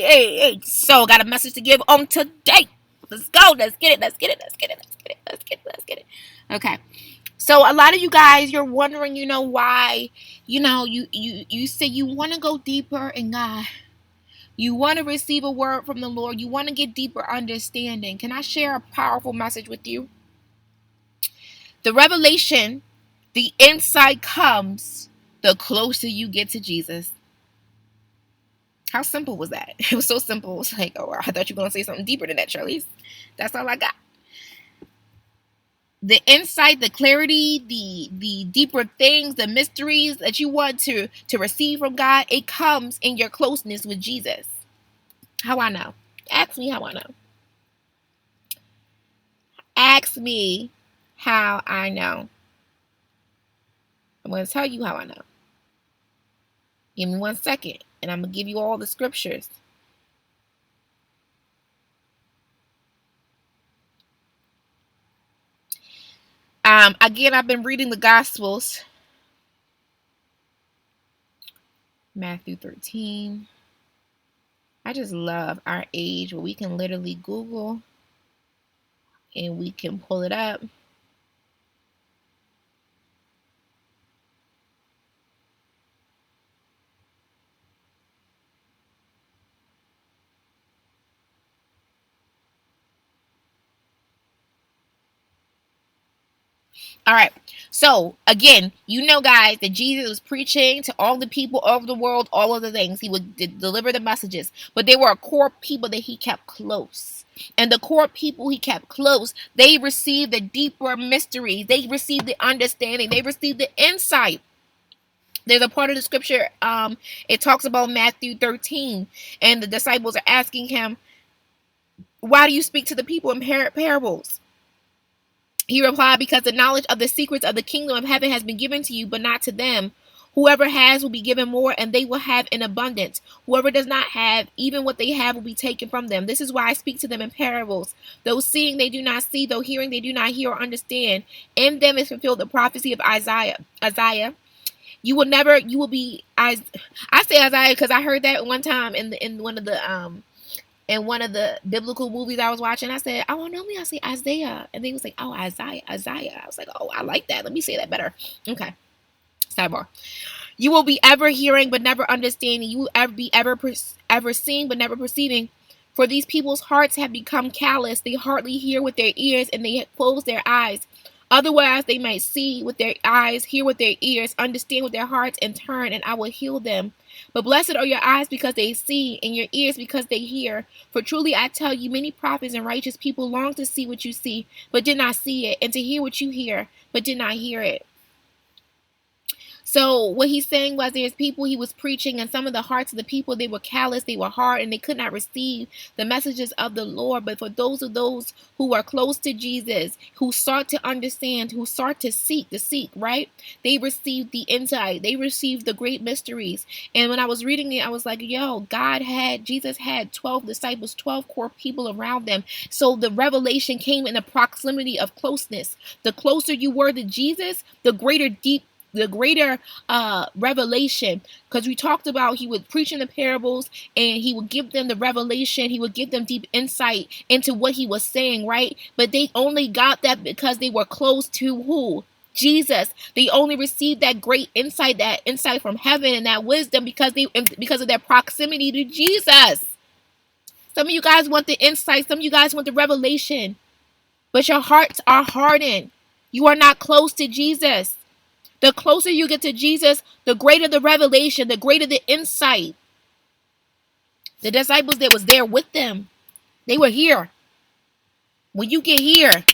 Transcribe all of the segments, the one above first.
hey. So, got a message to give on today. Let's go. Let's get it. Let's get it. Let's get it. Let's get it. Let's get it. Let's get it. Okay. So a lot of you guys, you're wondering, why, you say you want to go deeper in God. You want to receive a word from the Lord. You want to get deeper understanding. Can I share a powerful message with you? The revelation, the insight comes the closer you get to Jesus. How simple was that? It was so simple. It was like, oh, I thought you were going to say something deeper than that, Charlize. That's all I got. The insight, the clarity, the deeper things, the mysteries that you want to receive from God, it comes in your closeness with Jesus. How I know? Ask me how I know. Ask me how I know. I'm going to tell you how I know. Give me 1 second, and I'm going to give you all the scriptures. Again, I've been reading the Gospels. Matthew 13. I just love our age where we can literally Google and we can pull it up. All right. So again, guys, that Jesus was preaching to all the people of the world, all of the things. He would deliver the messages, but there were a core people that he kept close. And the core people he kept close, they received the deeper mysteries. They received the understanding. They received the insight. There's a part of the scripture, it talks about Matthew 13, and the disciples are asking him, why do you speak to the people in parables? He replied, because the knowledge of the secrets of the kingdom of heaven has been given to you, but not to them. Whoever has will be given more, and they will have in abundance. Whoever does not have, even what they have will be taken from them. This is why I speak to them in parables. Though seeing they do not see, though hearing they do not hear or understand. In them is fulfilled the prophecy of Isaiah. You will be, I say Isaiah because I heard that one time in one of the biblical movies I was watching. I said, oh, normally I say Isaiah. And then he was like, oh, Isaiah. I was like, oh, I like that. Let me say that better. Okay. Sidebar. You will be ever hearing but never understanding. You will be ever seeing but never perceiving. For these people's hearts have become callous. They hardly hear with their ears and they close their eyes. Otherwise, they might see with their eyes, hear with their ears, understand with their hearts, and turn, and I will heal them. But blessed are your eyes because they see, and your ears because they hear. For truly I tell you, many prophets and righteous people long to see what you see, but did not see it, and to hear what you hear, but did not hear it. So what he's saying was there's people he was preaching, and some of the hearts of the people, they were callous, they were hard, and they could not receive the messages of the Lord. But for those who are close to Jesus, who sought to understand, who sought to seek, right? They received the insight. They received the great mysteries. And when I was reading it, I was like, yo, Jesus had 12 disciples, 12 core people around them. So the revelation came in the proximity of closeness. The closer you were to Jesus, the greater revelation, because we talked about he would preach in the parables and he would give them the revelation. He would give them deep insight into what he was saying, right? But they only got that because they were close to who? Jesus. They only received that great insight, from heaven and that wisdom because of their proximity to Jesus. Some of you guys want the insight, some of you guys want the revelation, but your hearts are hardened. You are not close to Jesus. The closer you get to Jesus, the greater the revelation, the greater the insight. The disciples that was there with them, they were here. When you get here,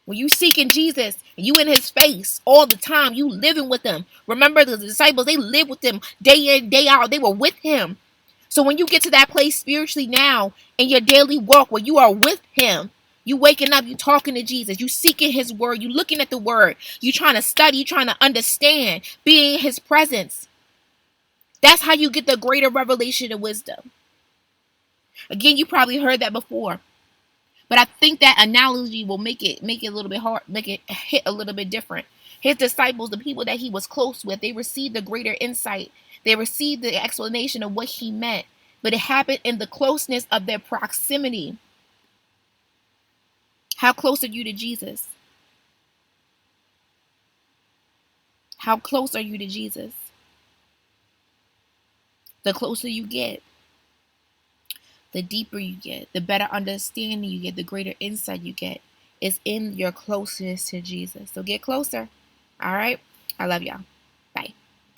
when you seeking Jesus, and you in his face all the time, you living with him. Remember the disciples, they lived with him day in, day out. They were with him. So when you get to that place spiritually now in your daily walk where you are with him, you waking up, you talking to Jesus, you seeking his word, you looking at the word, you trying to study, you trying to understand, being in his presence. That's how you get the greater revelation and wisdom. Again, you probably heard that before, but I think that analogy will make it a little bit hard, make it hit a little bit different. His disciples, the people that he was close with, they received the greater insight. They received the explanation of what he meant. but it happened in the closeness of their proximity. How close are you to Jesus? How close are you to Jesus? The closer you get, the deeper you get, the better understanding you get, the greater insight you get is in your closeness to Jesus. So get closer. All right. I love y'all.